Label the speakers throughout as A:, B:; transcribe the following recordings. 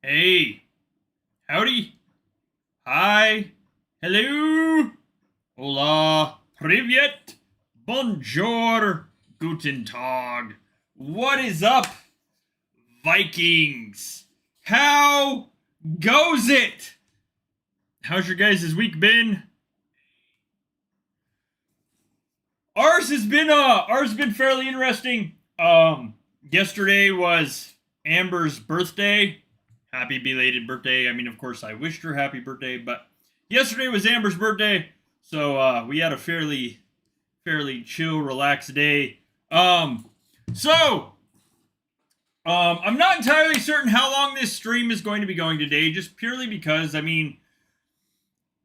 A: Hey, howdy, hi, hello, hola, privyet, bonjour, guten tag. What is up, Vikings? How goes it? How's your guys' week been? Ours has been fairly interesting. Yesterday was Amber's birthday. Happy belated birthday. I mean, of course, I wished her happy birthday, but yesterday was Amber's birthday, so we had a fairly chill, relaxed day. So I'm not entirely certain how long this stream is going to be going today, just purely because, I mean,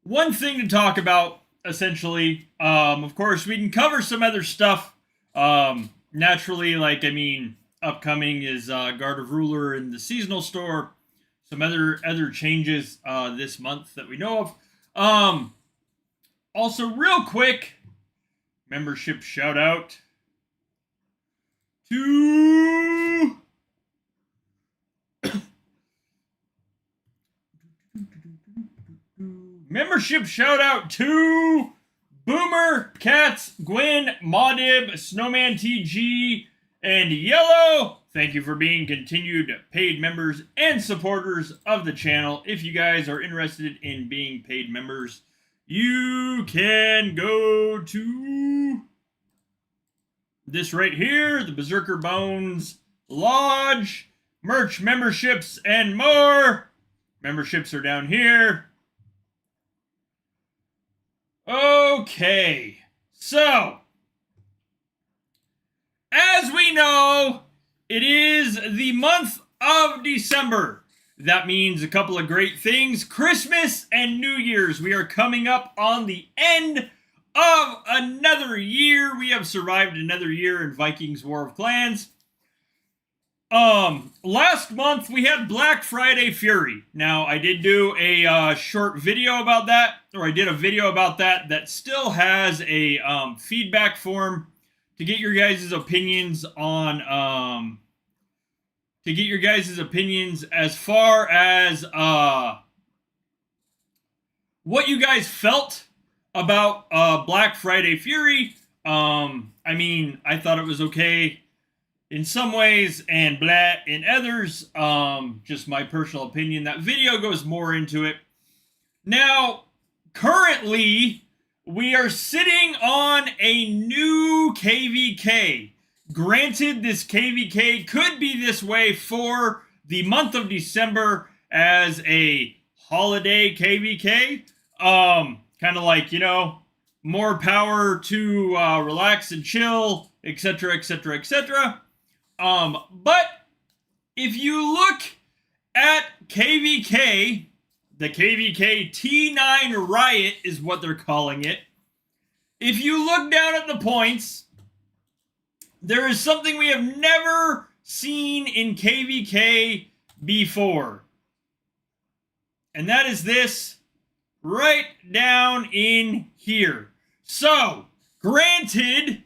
A: one thing to talk about, essentially, of course, we can cover some other stuff. Naturally, like, I mean, upcoming is Guard of Ruler in the seasonal store. Some other changes this month that we know of. Also, real quick, membership shout out to Boomer, Cats, Gwen, Maudib, Snowman TG, and Yellow. Thank you for being continued paid members and supporters of the channel. If you guys are interested in being paid members, you can go to this right here, the Berserker Bones Lodge, merch, memberships, and more. Memberships are down here. Okay, so as we know, it is the month of December. That means a couple of great things. Christmas and New Year's. We are coming up on the end of another year. We have survived another year in Vikings War of Clans. Last month we had Black Friday Fury. Now, I did do a short video about that, or I did a video about that still has a feedback form to get your guys' opinions on, as far as what you guys felt about Black Friday Fury. I mean, I thought it was okay in some ways and blah in others. Just my personal opinion. That video goes more into it. Now, currently, we are sitting on a new KvK. Granted, this KvK could be this way for the month of December as a holiday KvK. Kind of like, you know, more power to relax and chill, etc., etc., etc. But if you look at KvK, the KvK T9 Riot is what they're calling it. If you look down at the points, there is something we have never seen in KvK before. And that is this right down in here. So, granted,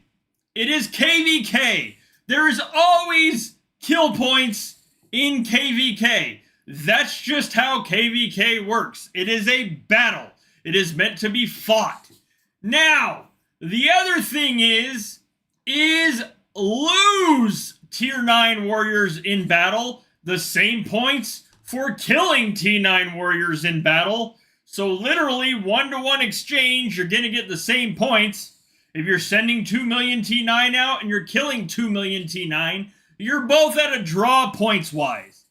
A: it is KvK. There is always kill points in KvK. That's just how KvK works. It is a battle. It is meant to be fought. Now, the other thing is lose tier 9 warriors in battle the same points for killing T9 warriors in battle. So literally 1-to-1 exchange, you're going to get the same points. If you're sending 2 million T9 out and you're killing 2 million T9, you're both at a draw points-wise.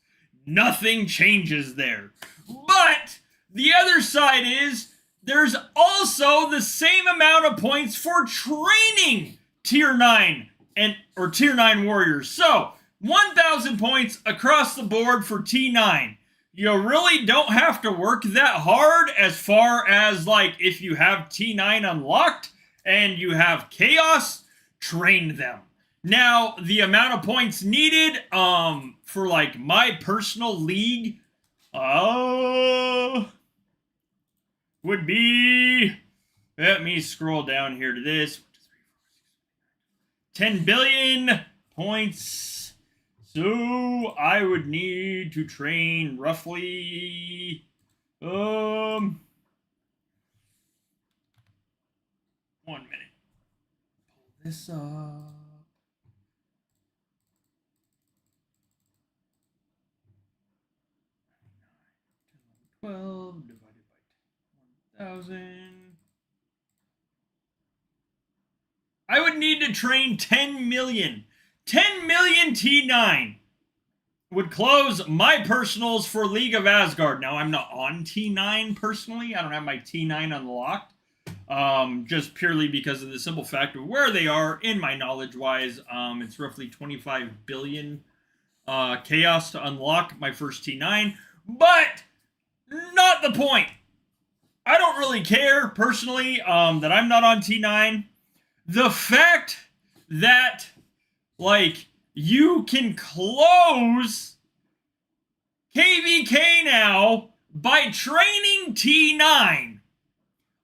A: Nothing changes there. But the other side is there's also the same amount of points for training tier 9 or tier 9 warriors. So 1,000 points across the board for T9. You really don't have to work that hard as far as like if you have T9 unlocked and you have Chaos, train them. Now, the amount of points needed for like my personal league would be, let me scroll down here to this, 10 billion points. So I would need to train roughly 1 minute. Pull this up. $12 divided by 1,000. I would need to train 10 million. 10 million T9 would close my personals for League of Asgard. Now, I'm not on T9 personally. I don't have my T9 unlocked. Just purely because of the simple fact of where they are in my knowledge-wise. It's roughly 25 billion chaos to unlock my first T9. But not the point. I don't really care, personally, that I'm not on T9. The fact that, like, you can close KvK now by training T9.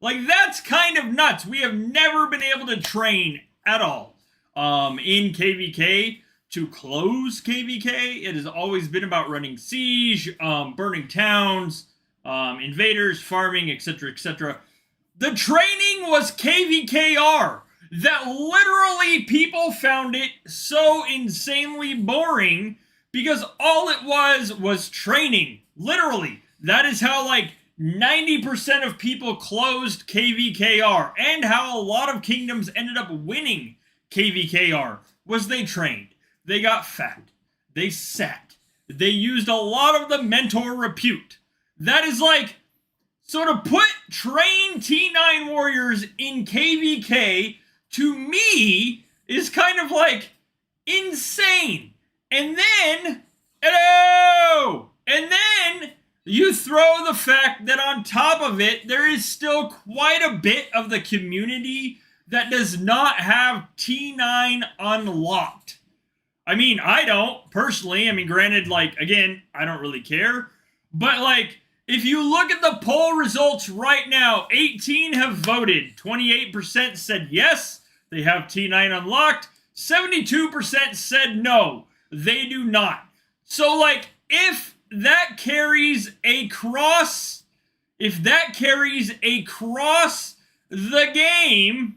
A: Like, that's kind of nuts. We have never been able to train at all in KvK to close KvK. It has always been about running siege, burning towns, invaders, farming, etc., etc. The training was KvKR. That literally people found it so insanely boring because all it was training. Literally. That is how, like, 90% of people closed KvKR, and how a lot of kingdoms ended up winning KvKR, was they trained. They got fat. They sat. They used a lot of the mentor repute. That is like, so to put trained T9 warriors in KvK, to me, is kind of like, Insane. And then, hello! And then you throw the fact that on top of it, there is still quite a bit of the community that does not have T9 unlocked. I mean, I don't personally. I mean, granted, like, again, I don't really care. But, like, if you look at the poll results right now, 18 have voted. 28% said yes, they have T9 unlocked. 72% said no, they do not. So, like, if that carries across the game,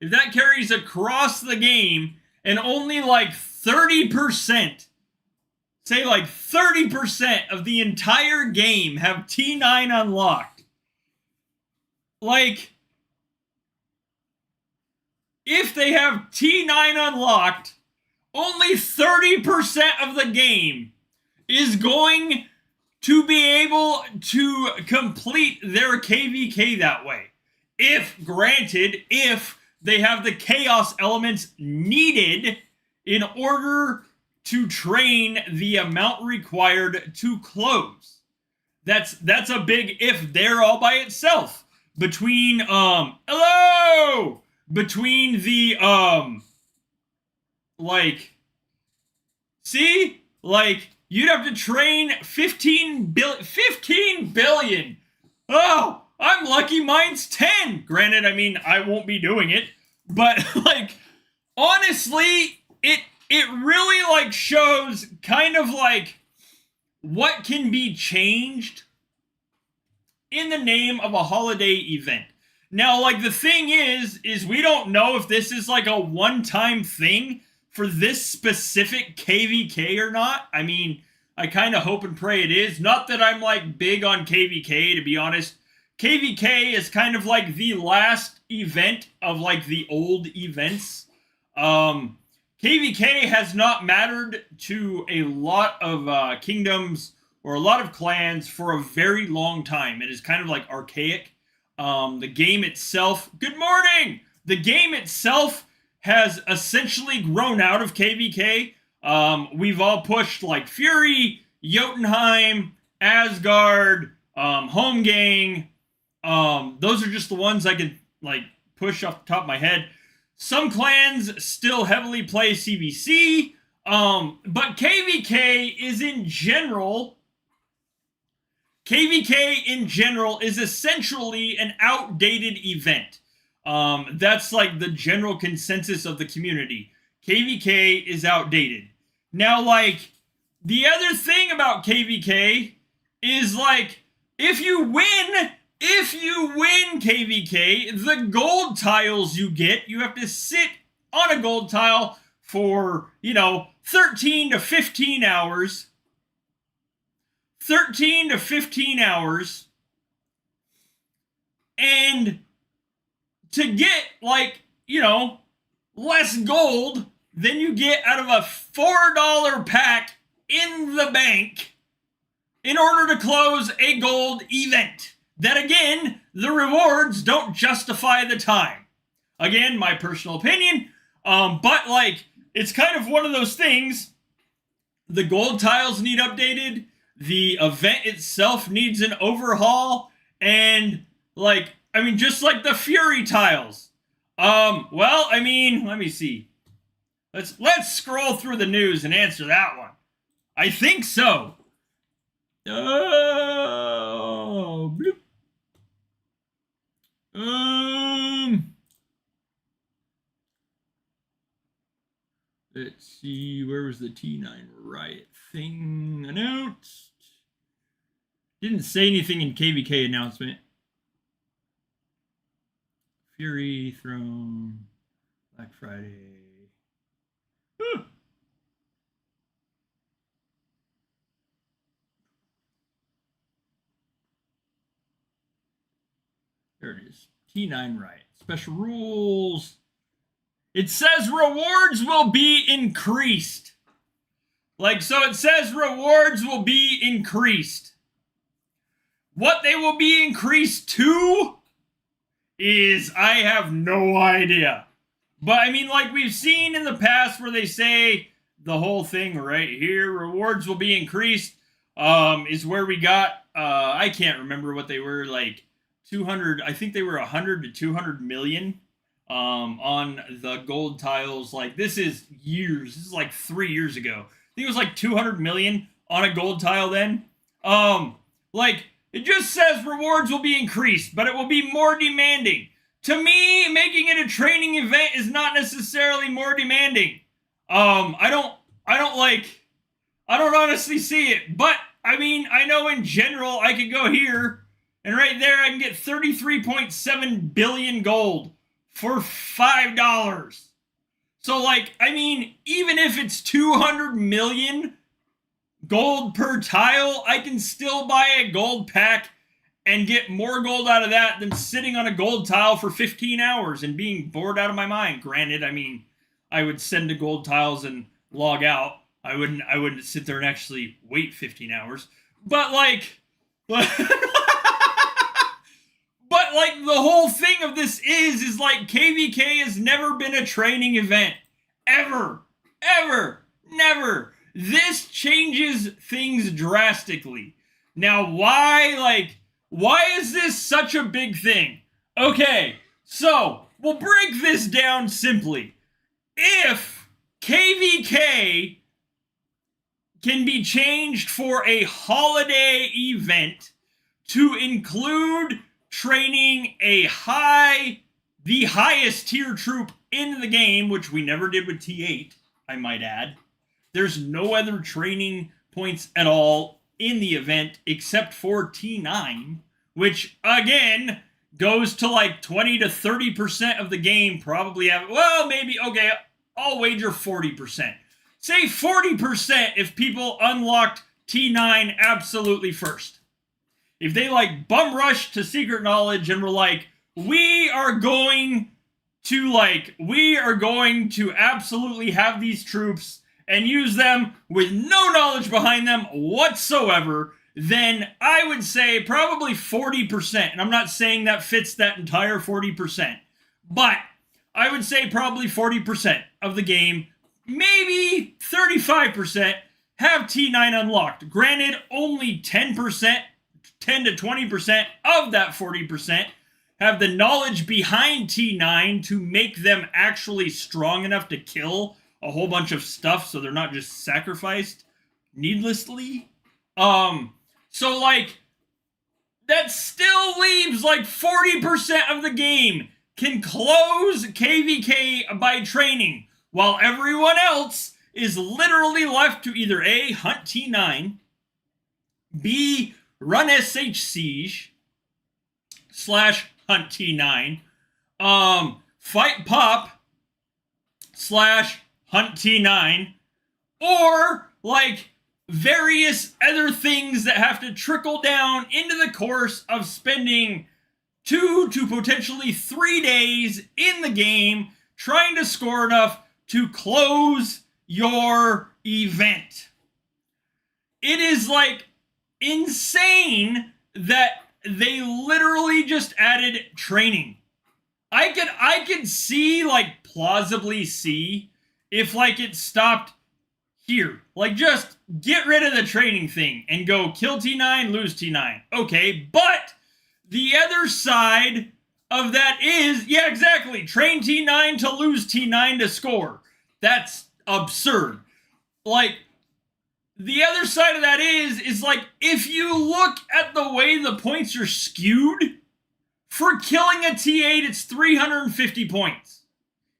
A: if that carries across the game, and only like 30%, say like 30% of the entire game have T9 unlocked. Like, if they have T9 unlocked, only 30% of the game is going to be able to complete their KvK that way. If they have the chaos elements needed in order to train the amount required to close. That's a big if there all by itself. Between between the you'd have to train 15 billion. Oh, I'm lucky mine's 10. Granted, I mean, I won't be doing it, but like, honestly, it really like shows kind of like what can be changed in the name of a holiday event. Now, like, the thing is we don't know if this is like a one-time thing for this specific KvK or not. I mean, I kind of hope and pray it is. Not that I'm like big on KvK, to be honest. KvK is kind of like the last event of like the old events. KvK has not mattered to a lot of kingdoms or a lot of clans for a very long time. It is kind of like archaic. The game itself, good morning! The game itself has essentially grown out of KvK. We've all pushed like Fury, Jotunheim, Asgard, Holmgang. Those are just the ones I can like push off the top of my head. Some clans still heavily play CVC, but KvK in general is essentially an outdated event. That's like the general consensus of the community. KvK is outdated. Now, like, the other thing about KvK is like, if you win KvK, the gold tiles you get, you have to sit on a gold tile for, 13 to 15 hours. 13 to 15 hours. And to get, like, less gold than you get out of a $4 pack in the bank in order to close a gold event. That, again, the rewards don't justify the time. Again, my personal opinion. But, like, it's kind of one of those things. The gold tiles need updated. The event itself needs an overhaul. And, like, I mean, just like the Fury tiles. Well, I mean, let me see. Let's scroll through the news and answer that one. I think so. Oh, bloop. Let's see, where was the T9 riot thing announced? Didn't say anything in KvK announcement. Fury Throne, Black Friday. There it is. T9 riot. Special rules. It says rewards will be increased. Like, so it says rewards will be increased. What they will be increased to is, I have no idea. But I mean, like we've seen in the past where they say the whole thing right here, rewards will be increased, is where we got, I can't remember what they were, like 200, I think they were 100 to 200 million on the gold tiles. Like this is years, this is like 3 years ago. I think it was like 200 million on a gold tile then. Like it just says rewards will be increased, but it will be more demanding. To me, making it a training event is not necessarily more demanding. I don't honestly see it. But I mean, I know in general I could go here and right there I can get 33.7 billion gold for $5. So like, I mean, even if it's 200 million gold per tile, I can still buy a gold pack and get more gold out of that than sitting on a gold tile for 15 hours and being bored out of my mind. Granted, I mean, I would send to gold tiles and log out. I wouldn't sit there and actually wait 15 hours. But like but like the whole thing of this is like KvK has never been a training event. Ever. Never. This changes things drastically. Now, why is this such a big thing? Okay, so we'll break this down simply. If KvK can be changed for a holiday event to include training the highest tier troop in the game, which we never did with T8, I might add. There's no other training points at all in the event except for T9, which again goes to like 20 to 30% of the game. Probably have, well, maybe, okay, I'll wager 40%. Say 40% if people unlocked T9 absolutely first. If they like bum rush to secret knowledge and were like, we are going to absolutely have these troops and use them with no knowledge behind them whatsoever, then I would say probably 40%. And I'm not saying that fits that entire 40%, but I would say probably 40% of the game, maybe 35%, have T9 unlocked. Granted, only 10%, 10 to 20% of that 40% have the knowledge behind T9 to make them actually strong enough to kill a whole bunch of stuff so they're not just sacrificed needlessly. So like, that still leaves like 40% of the game can close KvK by training, while everyone else is literally left to either A, hunt T9, B, run SH Siege / hunt T9, fight Pop / hunt T9, or like various other things that have to trickle down into the course of spending 2 to potentially 3 days in the game trying to score enough to close your event. It is like insane that they literally just added training. I could see, like, plausibly see if like it stopped here. Like, just get rid of the training thing and go kill T9, lose T9. Okay, but the other side of that is, yeah, exactly, train T9 to lose T9 to score. That's absurd. Like, the other side of that is like, if you look at the way the points are skewed, for killing a T8, it's 350 points.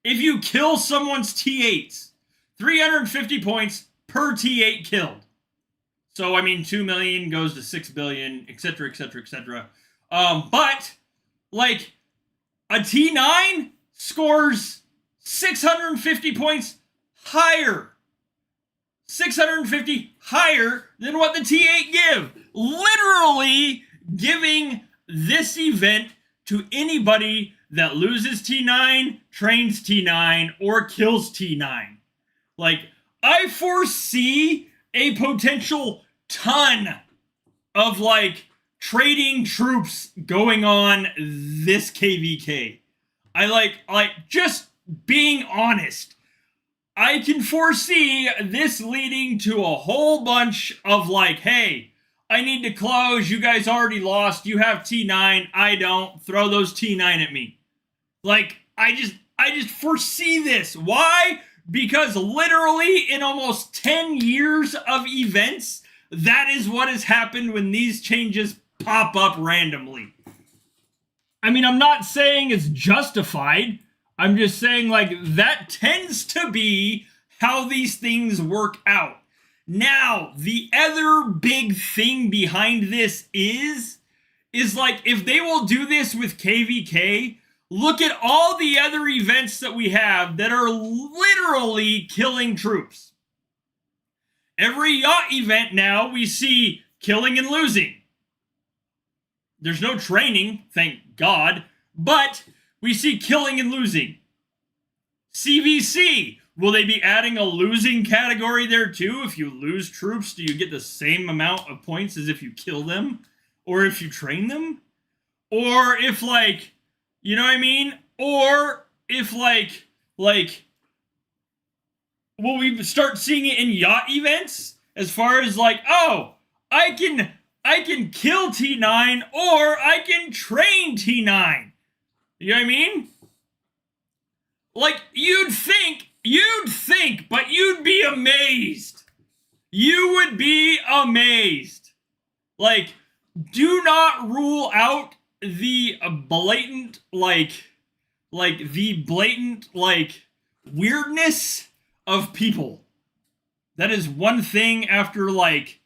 A: If you kill someone's T8s, 350 points per T8 killed. So, I mean, 2 million goes to 6 billion, etc., etc., etc. But, like, a T9 scores 650 points higher. 650 higher than what the T8 give. Literally giving this event to anybody that loses T9, trains T9, or kills T9. Like, I foresee a potential ton of, like, trading troops going on this KvK. I like just being honest, I can foresee this leading to a whole bunch of like, hey, I need to close. You guys already lost. You have T9. I don't. Throw those T9 at me. Like, I just foresee this. Why? Because literally in almost 10 years of events, that is what has happened when these changes pop up randomly. I mean, I'm not saying it's justified. I'm just saying, like, that tends to be how these things work out. Now, the other big thing behind this is like, if they will do this with KvK, look at all the other events that we have that are literally killing troops. Every yacht event now, we see killing and losing. There's no training, thank God, but we see killing and losing. CVC, will they be adding a losing category there too? If you lose troops, do you get the same amount of points as if you kill them? Or if you train them? Or if, like, you know what I mean? Or if, like, will we start seeing it in yacht events? As far as, like, oh, I can kill T9 or I can train T9. You know what I mean? Like, you'd think, but you'd be amazed. You would be amazed. Like, do not rule out the blatant, weirdness of people. That is one thing after, like,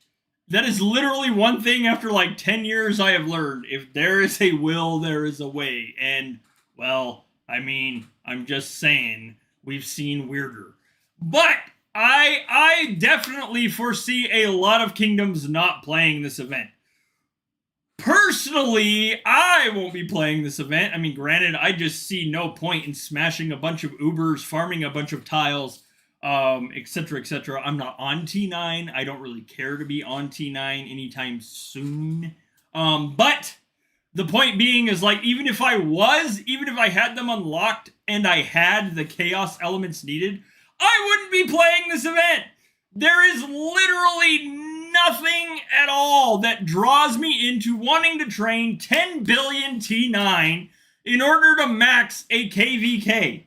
A: that is literally one thing after, like, 10 years I have learned. If there is a will, there is a way. And, well, I mean, I'm just saying, we've seen weirder. But I definitely foresee a lot of kingdoms not playing this event. Personally, I won't be playing this event. I mean, granted, I just see no point in smashing a bunch of Ubers, farming a bunch of tiles, etc., etc. I'm not on T9. I don't really care to be on T9 anytime soon. But the point being is, like, even if I had them unlocked and I had the chaos elements needed, I wouldn't be playing this event. There is literally nothing at all that draws me into wanting to train 10 billion T9 in order to max a KvK.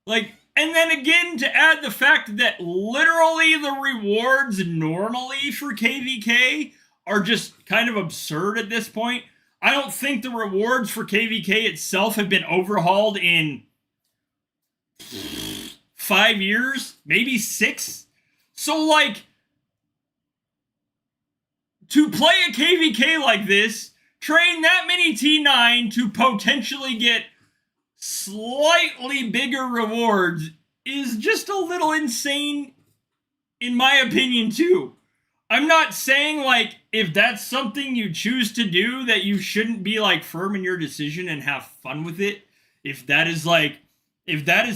A: Like, and then again, to add the fact that literally the rewards normally for KvK are just kind of absurd at this point. I don't think the rewards for KvK itself have been overhauled in 5 years, maybe 6. So, like, to play a KvK like this, train that many T9 to potentially get slightly bigger rewards is just a little insane, in my opinion, too. I'm not saying, like, if that's something you choose to do, that you shouldn't be, like, firm in your decision and have fun with it. If that is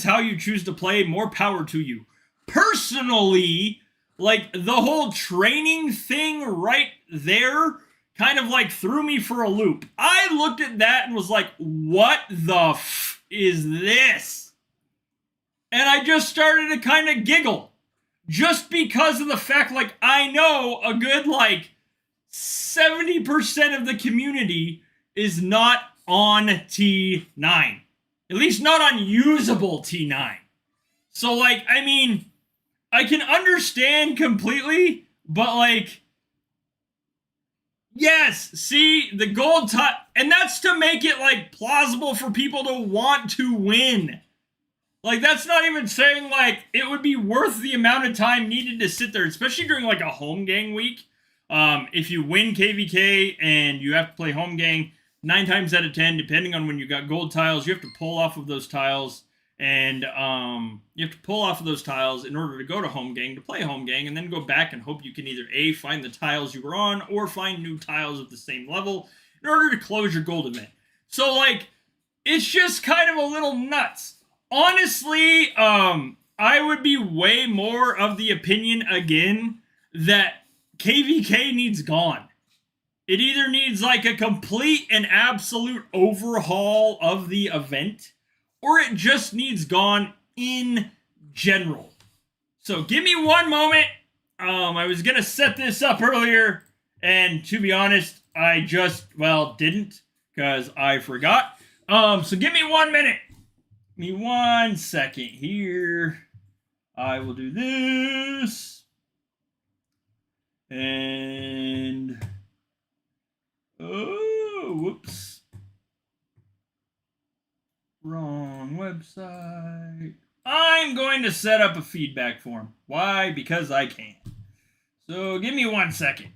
A: how you choose to play, more power to you. Personally, like, the whole training thing right there kind of, like, threw me for a loop. I looked at that and was like, what the f is this? And I just started to kind of giggle. Just because of the fact, like, I know a good, like, 70% of the community is not on T9. At least not on usable T9. So, like, I mean, I can understand completely, but, like, yes, see, the gold tile, and that's to make it, like, plausible for people to want to win. Like, that's not even saying, like, it would be worth the amount of time needed to sit there, especially during, like, a home gang week. If you win KvK and you have to play home gang, 9 times out of 10, depending on when you got gold tiles, you have to pull off of those tiles, and you have to pull off of those tiles in order to go to home gang, to play home gang, and then go back and hope you can either A, find the tiles you were on, or find new tiles of the same level in order to close your gold event. So, like, it's just kind of a little nuts. Honestly, I would be way more of the opinion, again, that KvK needs gone. It either needs, like, a complete and absolute overhaul of the event, or it just needs gone in general. So give me one moment. I was going to set this up earlier, and to be honest, I just, didn't because I forgot. So give me 1 minute. Give me 1 second here. I will do this. And whoops. Wrong website. I'm going to set up a feedback form. Why? Because I can. So give me 1 second.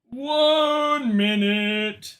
A: One minute.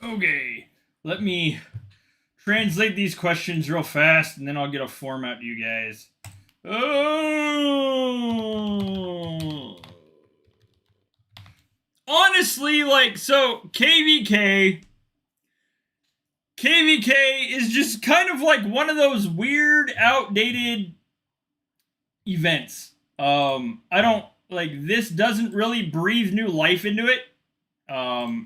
A: Okay, let me translate these questions real fast, and then I'll get a form out to you guys. Oh, honestly, so KvK is just kind of like one of those weird, outdated events. I don't this doesn't really breathe new life into it.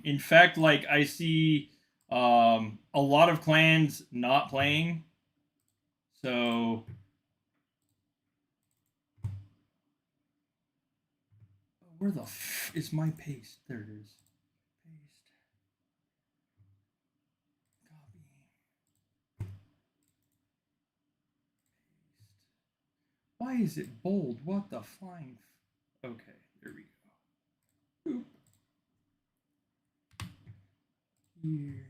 A: In fact, I see a lot of clans not playing. So where the is my paste? There it is. Paste. Copy. Paste. Why is it bold? What the flying? Okay, there we go. Oop. Here.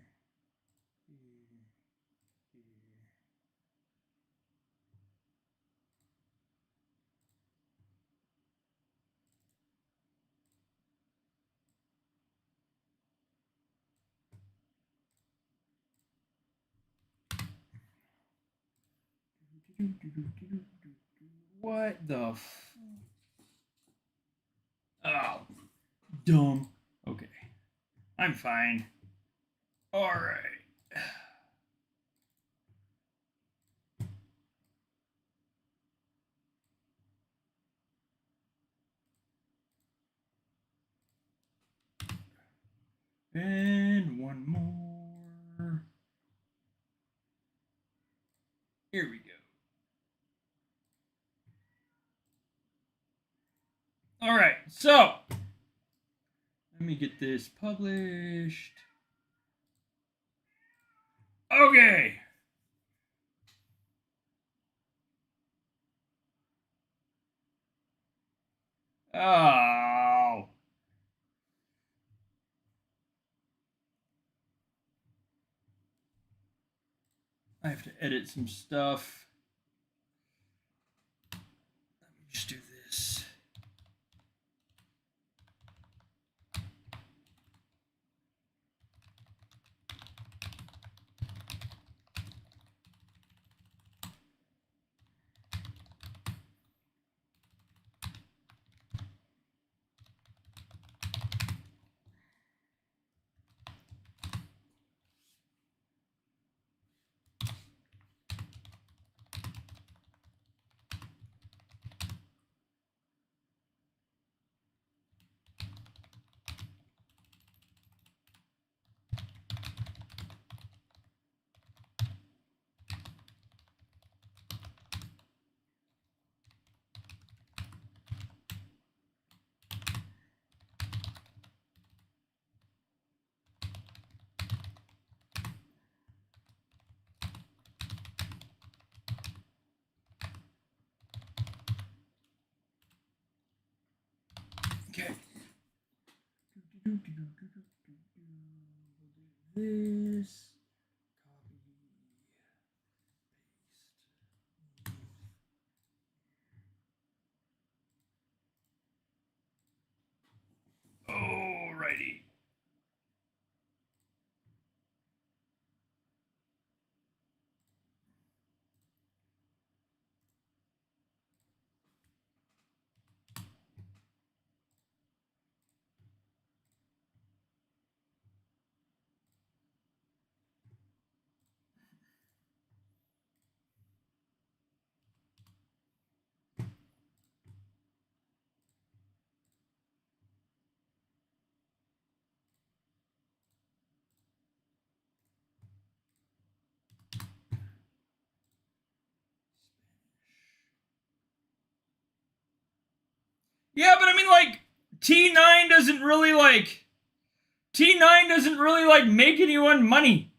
A: What the oh, dumb. Okay, I'm fine. All right. And one more. Here we go. All right, so let me get this published. Okay. Oh. I have to edit some stuff. Let me just do this. This. Alrighty. Yeah, but I mean, like, T9 doesn't really make anyone money.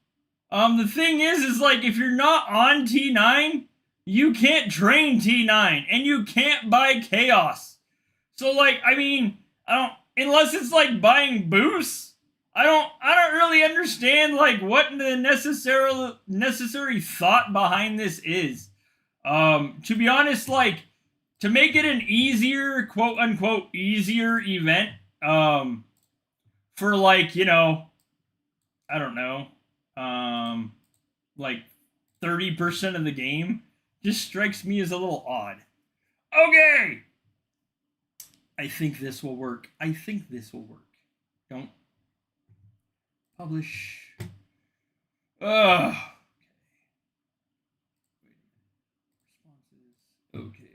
A: The thing is like, if you're not on T9, you can't train T9 and you can't buy Chaos. So, like, I mean, I don't, unless it's like buying boosts, I don't really understand like what the necessary thought behind this is. To be honest, like, to make it an easier, quote unquote, easier event, for like, you know, I don't know, like 30% of the game just strikes me as a little odd. Okay. I think this will work. Don't publish. Ugh. Okay.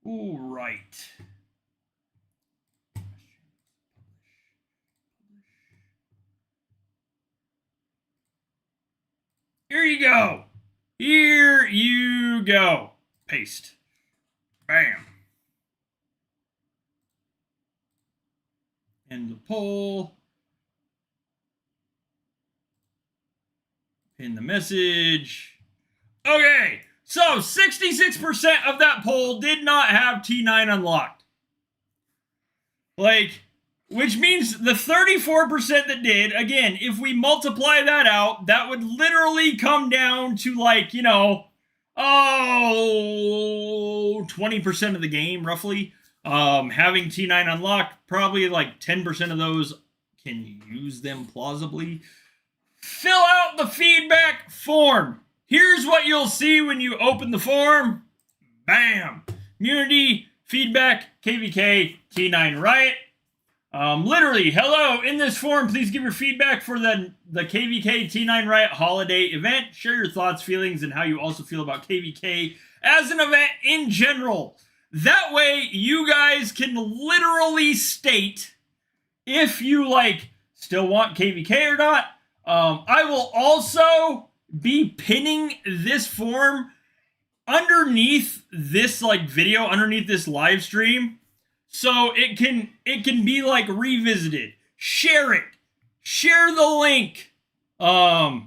A: All right. Here you go. Here you go. Paste. Bam. End the poll. Pin the message. Okay. So 66% of that poll did not have T9 unlocked. Like, which means the 34% that did, again, if we multiply that out, that would literally come down to, like, you know, 20% of the game, roughly. Having T9 unlocked, probably like 10% of those can use them plausibly. Fill out the feedback form. Here's what you'll see when you open the form. Bam! Community, feedback, KvK, T9 Riot. Literally, hello, in this form, please give your feedback for the KvK T9 Riot holiday event. Share your thoughts, feelings, and how you also feel about KvK as an event in general. That way, you guys can literally state if you, like, still want KvK or not. I will also be pinning this form underneath this, like, video, underneath this live stream, so it can be, like, revisited. Share it. Share the link. Let,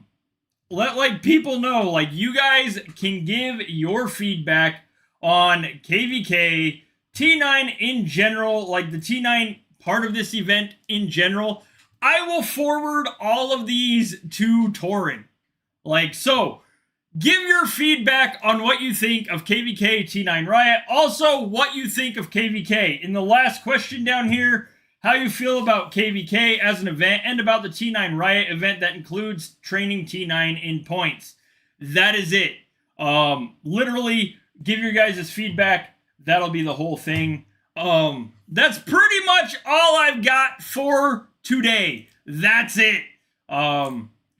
A: like, people know, like, you guys can give your feedback on KvK, T9 in general, like the T9 part of this event in general. I will forward all of these to Torin. Like, so, give your feedback on what you think of KvK T9 Riot. Also, what you think of KvK. In the last question down here, how you feel about KvK as an event and about the T9 Riot event that includes training T9 in points. That is it. Literally, give your guys' feedback. That'll be the whole thing. That's pretty much all I've got for today. That's it.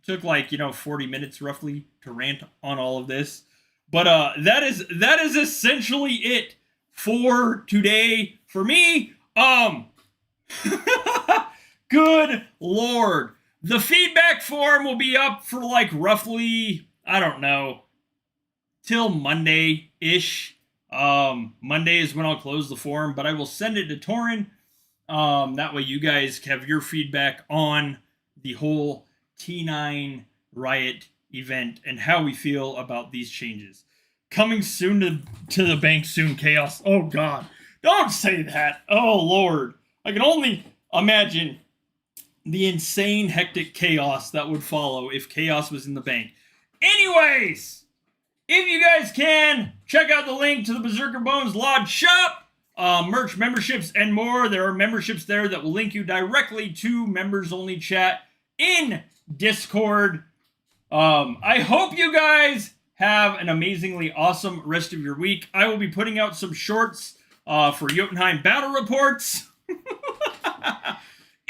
A: Took, like, you know, 40 minutes roughly to rant on all of this. But that is essentially it for today for me. Good Lord. The feedback form will be up for, like, roughly, I don't know, till Monday-ish. Monday is when I'll close the forum, but I will send it to Torin. That way you guys have your feedback on the whole T9 Riot event and how we feel about these changes. Coming soon to the bank soon, Chaos. Oh, God. Don't say that. Oh, Lord. I can only imagine the insane, hectic chaos that would follow if chaos was in the bank. Anyways, if you guys can, check out the link to the Berserker Bones Lodge shop, merch, memberships, and more. There are memberships there that will link you directly to members-only chat in Discord. I hope you guys have an amazingly awesome rest of your week. I will be putting out some shorts for Jotunheim battle reports.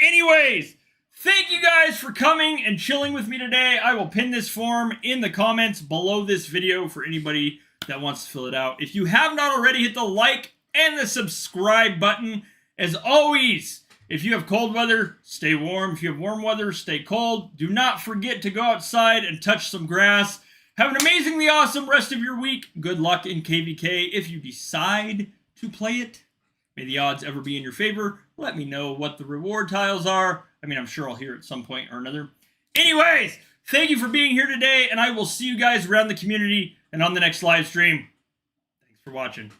A: Anyways, thank you guys for coming and chilling with me today. I will pin this form in the comments below this video for anybody that wants to fill it out. If you have not already, hit the like and the subscribe button. As always, if you have cold weather, stay warm. If you have warm weather, stay cold. Do not forget to go outside and touch some grass. Have an amazingly awesome rest of your week. Good luck in KvK if you decide to play it. May the odds ever be in your favor. Let me know what the reward tiles are. I mean, I'm sure I'll hear at some point or another. Anyways, thank you for being here today, and I will see you guys around the community and on the next live stream. Thanks for watching.